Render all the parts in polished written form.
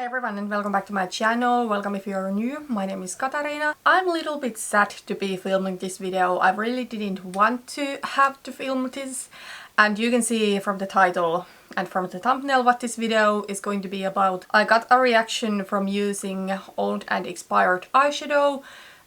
everyone and welcome back to my channel. Welcome if you're new. My name is Katarina. I'm a little bit sad to be filming this video. I really didn't want to have to film this, and you can see from the title and from the thumbnail what this video is going to be about. I got a reaction from using old and expired eyeshadow,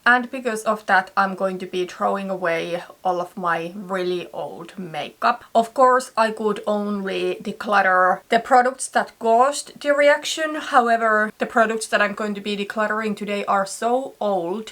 and because of that I'm going to be throwing away all of my really old makeup. Of course I could only declutter the products that caused the reaction, however the products that I'm going to be decluttering today are so old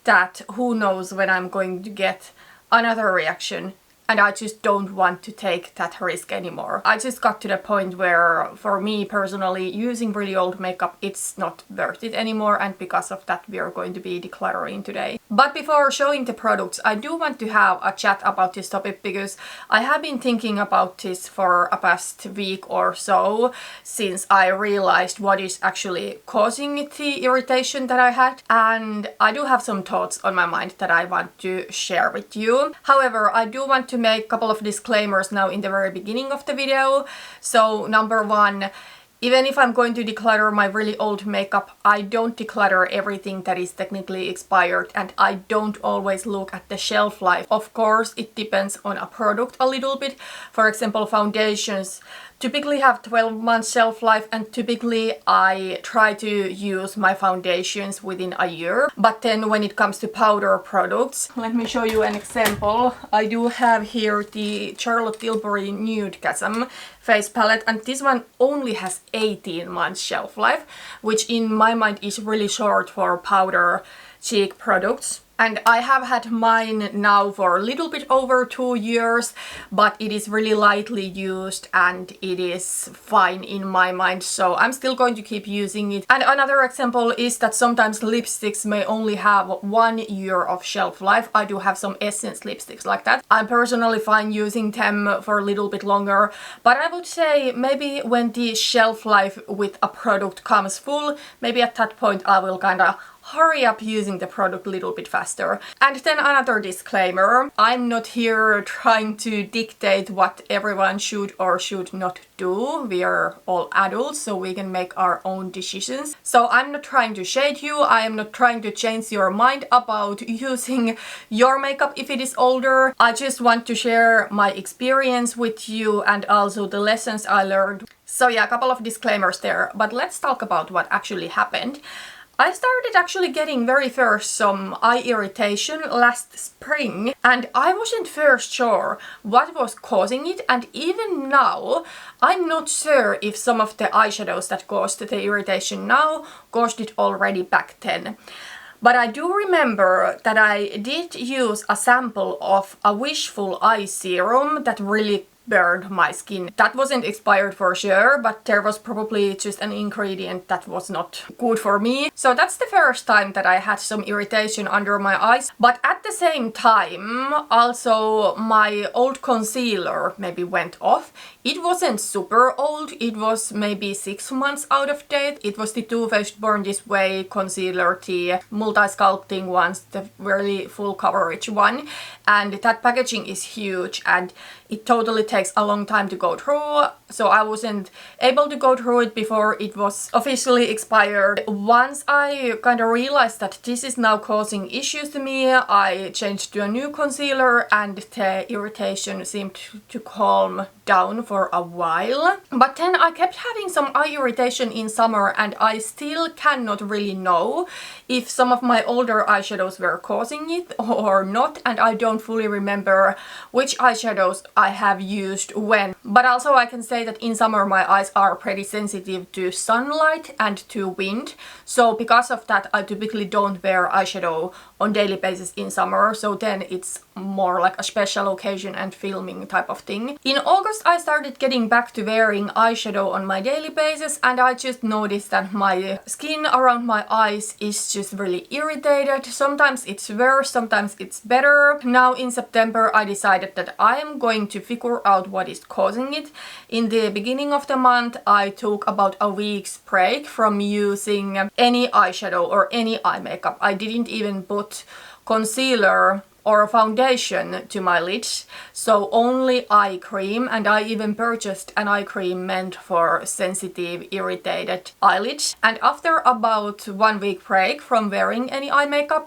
that who knows when I'm going to get another reaction. And I just don't want to take that risk anymore. I just got to the point where, for me personally, using really old makeup, it's not worth it anymore, and because of that we are going to be decluttering today. But before showing the products, I do want to have a chat about this topic because I have been thinking about this for a past week or so, since I realized what is actually causing the irritation that I had, and I do have some thoughts on my mind that I want to share with you. However, I do want to make a couple of disclaimers now in the very beginning of the video. So number one, even if I'm going to declutter my really old makeup, I don't declutter everything that is technically expired, and I don't always look at the shelf life. Of course, it depends on a product a little bit. For example, foundations typically have 12 months shelf life, and typically I try to use my foundations within a year. But then when it comes to powder products, let me show you an example. I do have here the Charlotte Tilbury Nude Chasm face palette, and this one only has 18 months shelf life, which in my mind is really short for powder cheek products. And I have had mine now for a little bit over 2 years, but it is really lightly used and it is fine in my mind, so I'm still going to keep using it. And another example is that sometimes lipsticks may only have 1 year of shelf life. I do have some Essence lipsticks like that. I'm personally fine using them for a little bit longer, but I would say maybe when the shelf life with a product comes full, maybe at that point I will kinda hurry up using the product a little bit faster. And then another disclaimer, I'm not here trying to dictate what everyone should or should not do. We are all adults, so we can make our own decisions. So I'm not trying to shade you, I am not trying to change your mind about using your makeup if it is older. I just want to share my experience with you and also the lessons I learned. So yeah, a couple of disclaimers there, but let's talk about what actually happened. I started actually getting very first some eye irritation last spring, and I wasn't first sure what was causing it, and even now I'm not sure if some of the eyeshadows that caused the irritation now caused it already back then. But I do remember that I did use a sample of a Wishful Eye Serum that really burned my skin. That wasn't expired for sure, but there was probably just an ingredient that was not good for me. So that's the first time that I had some irritation under my eyes. But at the same time, also my old concealer maybe went off. It wasn't super old, it was maybe 6 months out of date. It was the Too Faced Born This Way concealer, the multi-sculpting ones, the really full coverage one. And that packaging is huge and it totally takes a long time to go through, so I wasn't able to go through it before it was officially expired. Once I kind of realized that this is now causing issues to me, I changed to a new concealer and the irritation seemed to calm down for a while. But then I kept having some eye irritation in summer, and I still cannot really know if some of my older eyeshadows were causing it or not, and I don't fully remember which eyeshadows I have used when. But also I can say that in summer my eyes are pretty sensitive to sunlight and to wind, so because of that I typically don't wear eyeshadow on daily basis in summer, so then it's more like a special occasion and filming type of thing. In August I started getting back to wearing eyeshadow on my daily basis, and I just noticed that my skin around my eyes is just really irritated. Sometimes it's worse, sometimes it's better. Now in September I decided that I am going to figure out what is causing it. In the beginning of the month I took about a week's break from using any eyeshadow or any eye makeup. I didn't even put concealer or foundation to my lids, so only eye cream, and I even purchased an eye cream meant for sensitive, irritated eyelids. And after about 1 week break from wearing any eye makeup,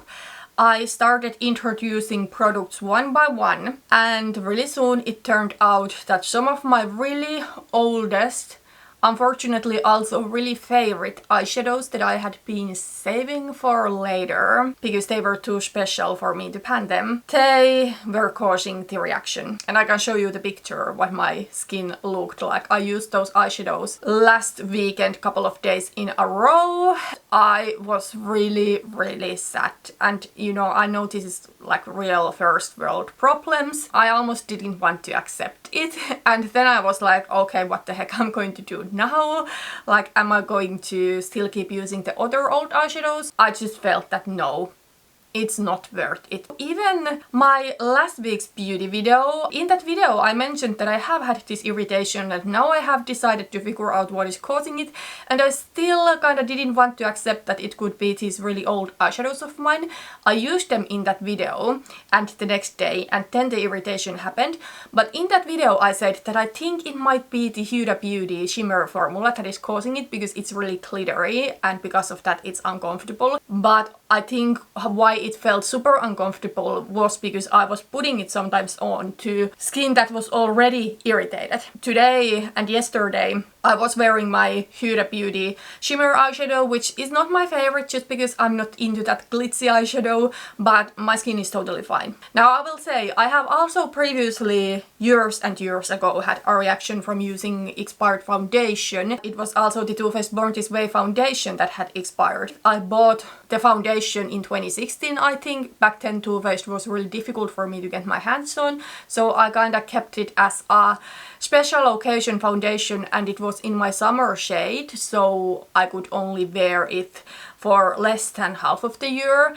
I started introducing products one by one, and really soon it turned out that some of my really oldest, unfortunately also really favorite eyeshadows that I had been saving for later because they were too special for me to pan them, they were causing the reaction. And I can show you the picture what my skin looked like. I used those eyeshadows last weekend, couple of days in a row. I was really sad, and you know, I know this is like real first world problems. I almost didn't want to accept it, and then I was like, okay, what the heck I'm going to do now? Like, am I going to still keep using the other old eyeshadows? I just felt that no, it's not worth it. Even my last week's beauty video, in that video I mentioned that I have had this irritation and now I have decided to figure out what is causing it, and I still kinda didn't want to accept that it could be these really old eyeshadows of mine. I used them in that video and the next day, and then the irritation happened. But in that video I said that I think it might be the Huda Beauty shimmer formula that is causing it, because it's really glittery and because of that it's uncomfortable. But I think why it felt super uncomfortable was because I was putting it sometimes on to skin that was already irritated. Today and yesterday I was wearing my Huda Beauty shimmer eyeshadow, which is not my favorite just because I'm not into that glitzy eyeshadow, but my skin is totally fine. Now I will say I have also previously, years and years ago, had a reaction from using expired foundation. It was also the Too Faced Born This Way foundation that had expired. I bought the foundation in 2016, I think. Back then Too Faced was really difficult for me to get my hands on, so I kinda kept it as a special occasion foundation, and it was in my summer shade, so I could only wear it for less than half of the year.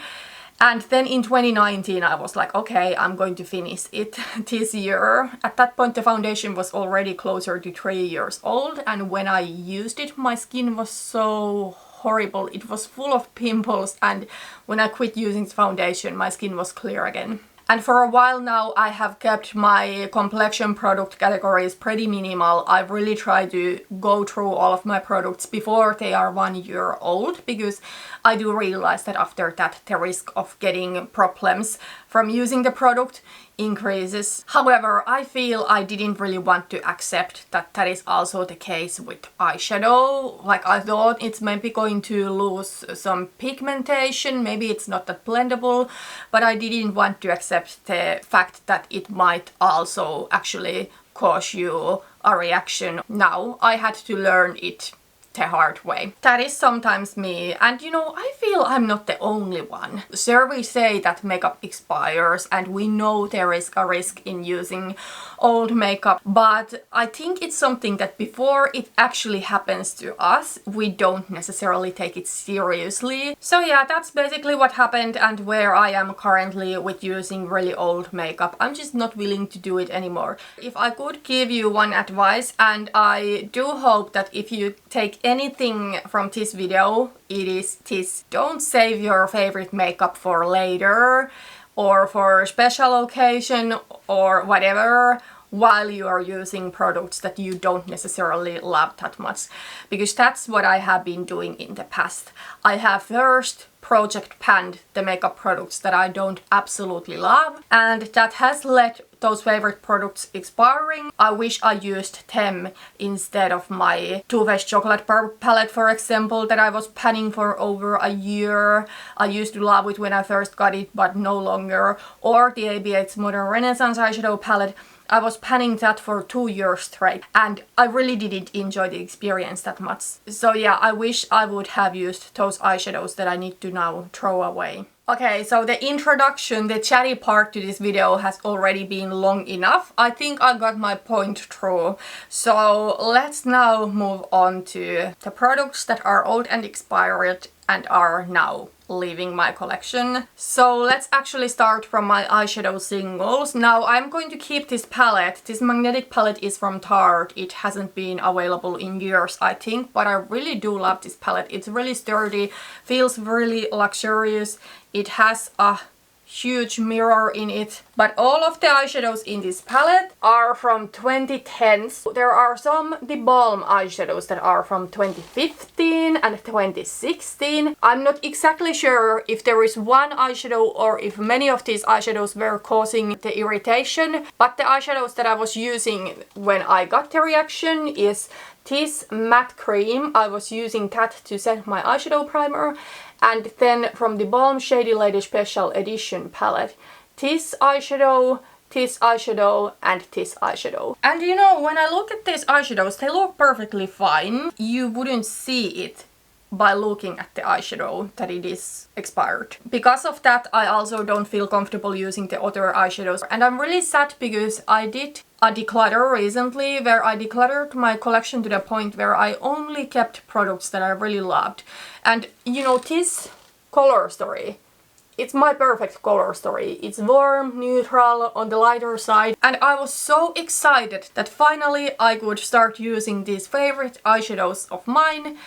And then in 2019 I was like, okay, I'm going to finish it this year. At that point the foundation was already closer to 3 years old, and when I used it my skin was so horrible. It was full of pimples, and when I quit using the foundation my skin was clear again. And for a while now I have kept my complexion product categories pretty minimal. I really try to go through all of my products before they are 1 year old, because I do realize that after that the risk of getting problems from using the product increases. However, I feel I didn't really want to accept that that is also the case with eyeshadow. Like, I thought it's maybe going to lose some pigmentation, maybe it's not that blendable, but I didn't want to accept the fact that it might also actually cause you a reaction. Now I had to learn it the hard way. That is sometimes me, and you know, I feel I'm not the only one. Surveys say that makeup expires, and we know there is a risk in using old makeup, but I think it's something that before it actually happens to us, we don't necessarily take it seriously. So yeah, that's basically what happened and where I am currently with using really old makeup. I'm just not willing to do it anymore. If I could give you one advice, and I do hope that if you take anything from this video, it is this: don't save your favorite makeup for later or for a special occasion or whatever while you are using products that you don't necessarily love that much, because that's what I have been doing in the past. I have first project panned the makeup products that I don't absolutely love, and that has led those favorite products expiring. I wish I used them instead of my Too Faced chocolate palette, for example, that I was panning for over a year. I used to love it when I first got it, but no longer. Or the AB8's Modern Renaissance eyeshadow palette. I was panning that for 2 years straight, and I really didn't enjoy the experience that much. So yeah, I wish I would have used those eyeshadows that I need to now throw away. Okay, so the introduction, the chatty part to this video has already been long enough. I think I got my point through. So let's now move on to the products that are old and expired and are now leaving my collection. So let's actually start from my eyeshadow singles. Now I'm going to keep this palette. This magnetic palette is from Tarte. It hasn't been available in years, I think, but I really do love this palette. It's really sturdy, feels really luxurious. It has a huge mirror in it. But all of the eyeshadows in this palette are from 2010s. There are some the balm eyeshadows that are from 2015 and 2016. I'm not exactly sure if there is one eyeshadow or if many of these eyeshadows were causing the irritation, but the eyeshadows that I was using when I got the reaction is this matte cream. I was using that to set my eyeshadow primer, and then from the Balm Shady Lady Special Edition palette, this eyeshadow, and this eyeshadow. And you know, when I look at these eyeshadows, they look perfectly fine. You wouldn't see it by looking at the eyeshadow that it is expired. Because of that, I also don't feel comfortable using the other eyeshadows. And I'm really sad because I did a declutter recently where I decluttered my collection to the point where I only kept products that I really loved. And you know, this color story, it's my perfect color story. It's warm, neutral, on the lighter side. And I was so excited that finally I could start using these favorite eyeshadows of mine.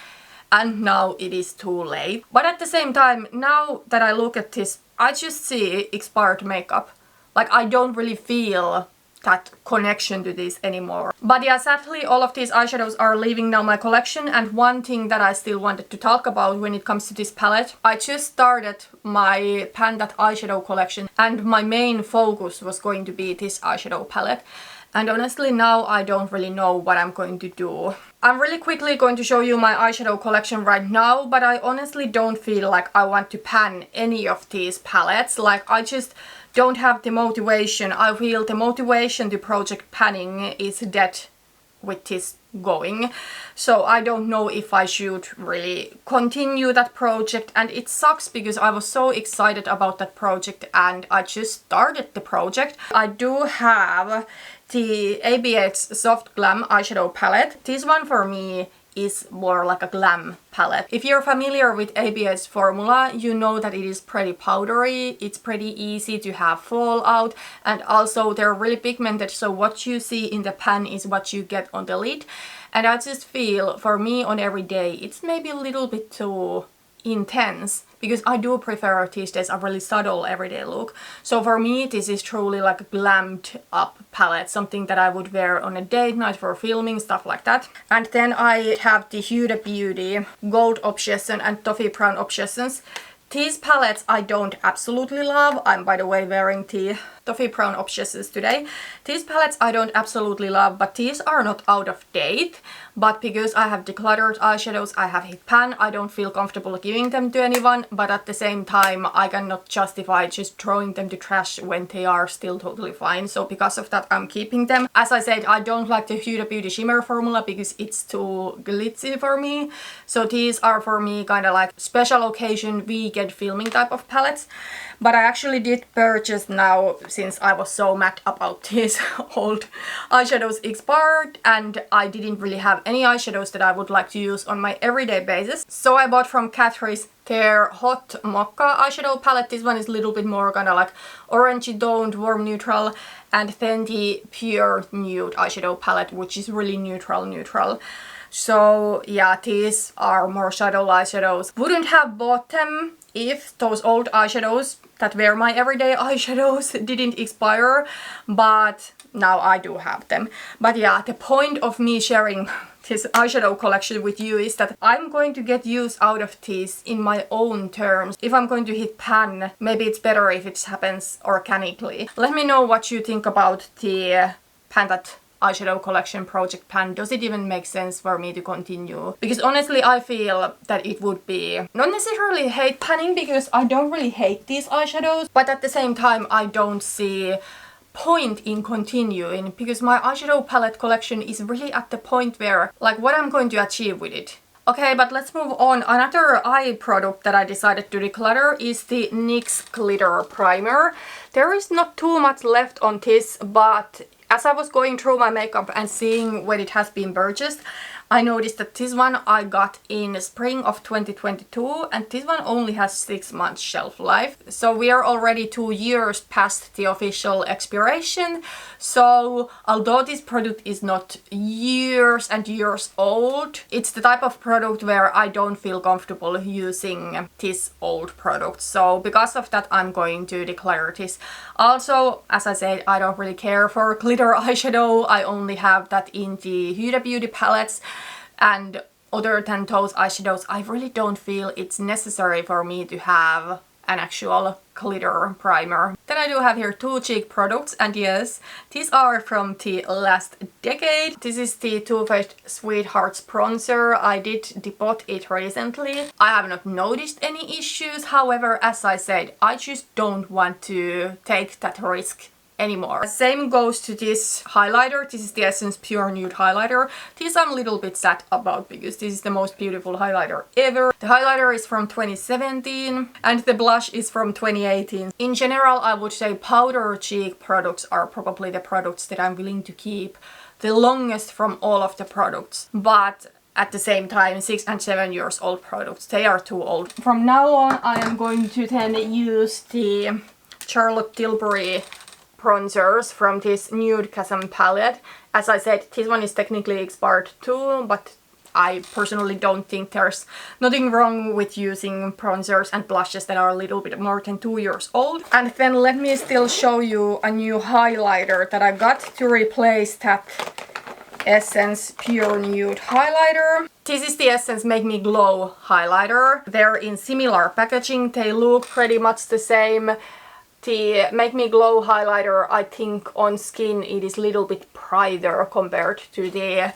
And now it is too late. But at the same time, now that I look at this, I just see expired makeup. Like, I don't really feel that connection to this anymore. But yeah, sadly all of these eyeshadows are leaving now my collection, and one thing that I still wanted to talk about when it comes to this palette, I just started my Pan That eyeshadow collection and my main focus was going to be this eyeshadow palette. And honestly now I don't really know what I'm going to do. I'm really quickly going to show you my eyeshadow collection right now, but I honestly don't feel like I want to pan any of these palettes. Like, I just don't have the motivation. I feel the motivation to project panning is dead with this going. So I don't know if I should really continue that project, and it sucks because I was so excited about that project and I just started the project. I do have the ABH Soft Glam eyeshadow palette. This one for me is more like a glam palette. If you're familiar with ABH formula, you know that it is pretty powdery, it's pretty easy to have fallout, and also they're really pigmented, so what you see in the pan is what you get on the lid. And I just feel, for me on everyday, it's maybe a little bit too intense, because I do prefer these days a really subtle everyday look. So for me this is truly like a glammed up palette, something that I would wear on a date night for filming, stuff like that. And then I have the Huda Beauty Gold Obsession and Toffee Brown Obsessions. These palettes I don't absolutely love. I'm by the way wearing the Toffee Brown Obsessions today. These palettes I don't absolutely love, but these are not out of date. But because I have decluttered eyeshadows, I have hit pan, I don't feel comfortable giving them to anyone, but at the same time I cannot justify just throwing them to trash when they are still totally fine. So because of that I'm keeping them. As I said, I don't like the Huda Beauty Shimmer formula because it's too glitzy for me. So these are for me kind of like special occasion weekend filming type of palettes. But I actually did purchase now, since I was so mad about these old eyeshadows expired and I didn't really have any eyeshadows that I would like to use on my everyday basis. So I bought from Catrice their Hot Mocha eyeshadow palette. This one is a little bit more kind of like orangey toned, warm neutral. And then the Pure Nude eyeshadow palette, which is really neutral. So yeah, these are more subtle eyeshadows. Wouldn't have bought them if those old eyeshadows that were my everyday eyeshadows didn't expire, but now I do have them. But yeah, the point of me sharing this eyeshadow collection with you is that I'm going to get use out of these in my own terms. If I'm going to hit pan, maybe it's better if it happens organically. Let me know what you think about the Pan That eyeshadow collection project pan. Does it even make sense for me to continue? Because honestly I feel that it would be not necessarily hate panning, because I don't really hate these eyeshadows, but at the same time I don't see point in continuing, because my eyeshadow palette collection is really at the point where like what I'm going to achieve with it. Okay, but let's move on. Another eye product that I decided to declutter is the NYX Glitter Primer. There is not too much left on this, but as I was going through my makeup and seeing when it has been purchased, I noticed that this one I got in spring of 2022 and this one only has 6 months shelf life. So we are already 2 years past the official expiration. So although this product is not years and years old, it's the type of product where I don't feel comfortable using this old product. So because of that I'm going to declare this. Also, as I said, I don't really care for glitter eyeshadow. I only have that in the Huda Beauty palettes, and other than those eyeshadows I really don't feel it's necessary for me to have an actual glitter primer. Then I do have here 2 cheek products, and yes, these are from the last decade. This is the Too Faced Sweethearts bronzer. I did depot it recently. I have not noticed any issues. However, as I said, I just don't want to take that risk anymore. Same goes to this highlighter. This is the Essence Pure Nude highlighter. This I'm a little bit sad about because this is the most beautiful highlighter ever. The highlighter is from 2017 and the blush is from 2018. In general, I would say powder cheek products are probably the products that I'm willing to keep the longest from all of the products. But at the same time, 6 and 7 years old products, they are too old. From now on, I am going to then use the Charlotte Tilbury bronzers from this Nude Chasm palette. As I said, this one is technically expired too, but I personally don't think there's nothing wrong with using bronzers and blushes that are a little bit more than 2 years old. And then let me still show you a new highlighter that I got to replace that Essence Pure Nude highlighter. This is the Essence Make Me Glow highlighter. They're in similar packaging. They look pretty much the same. The Make Me Glow highlighter, I think on skin it is a little bit brighter compared to the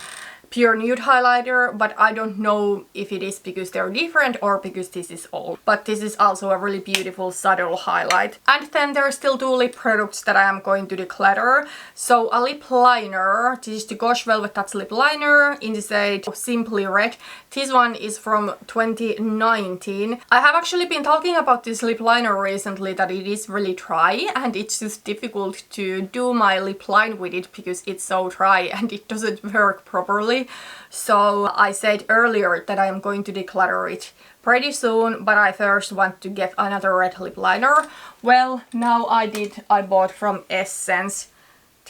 Pure Nude highlighter, but I don't know if it is because they're different or because this is old. But this is also a really beautiful subtle highlight. And then there are still 2 lip products that I am going to declutter. So a lip liner, this is the Gosh Velvet Touch lip liner in the shade Simply Red. This one is from 2019. I have actually been talking about this lip liner recently, that it is really dry and it's just difficult to do my lip line with it because it's so dry and it doesn't work properly. So I said earlier that I am going to declutter it pretty soon, but I first want to get another red lip liner. Well, now I bought from Essence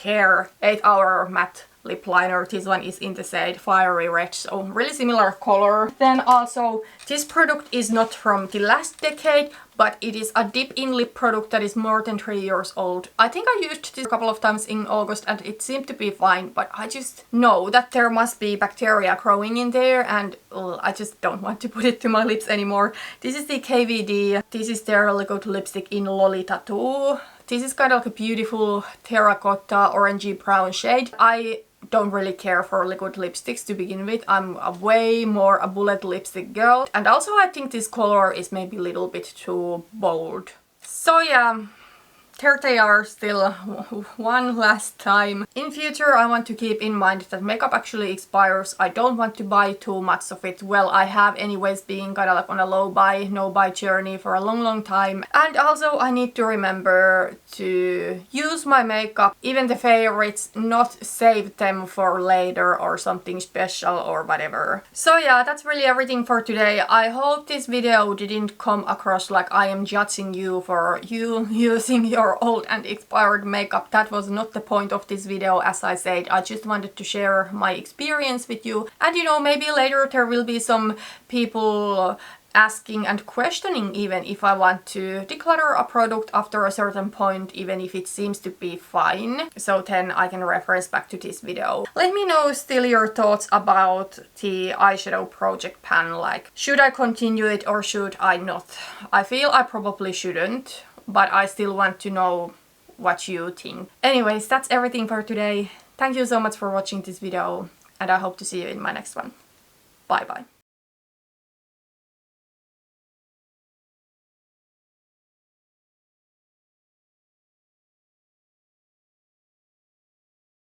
their 8-hour matte lip liner. This one is in the shade Fiery Red, so really similar color. Then also, this product is not from the last decade, but it is a dip-in lip product that is more than 3 years old. I think I used this a couple of times in August and it seemed to be fine, but I just know that there must be bacteria growing in there and I just don't want to put it to my lips anymore. This is the KVD. This is their liquid lipstick in Lolita 2. This is kind of like a beautiful terracotta orangey brown shade. I don't really care for liquid lipsticks to begin with. I'm way more a bullet lipstick girl. And also I think this color is maybe a little bit too bold. So yeah, here they are still one last time. In future I want to keep in mind that makeup actually expires. I don't want to buy too much of it. Well, I have anyways been kind of like on a low buy, no buy journey for a long time. And also I need to remember to use my makeup, even the favorites, not save them for later or something special or whatever. So yeah, that's really everything for today. I hope this video didn't come across like I am judging you for using your old and expired makeup. That was not the point of this video. As I said, I just wanted to share my experience with you, and you know, maybe later there will be some people asking and questioning even if I want to declutter a product after a certain point, even if it seems to be fine. So then I can reference back to this video. Let me know still your thoughts about the eyeshadow project pan. Like, should I continue it or should I not? I feel I probably shouldn't, but I still want to know what you think. Anyways, that's everything for today. Thank you so much for watching this video and I hope to see you in my next one. Bye bye.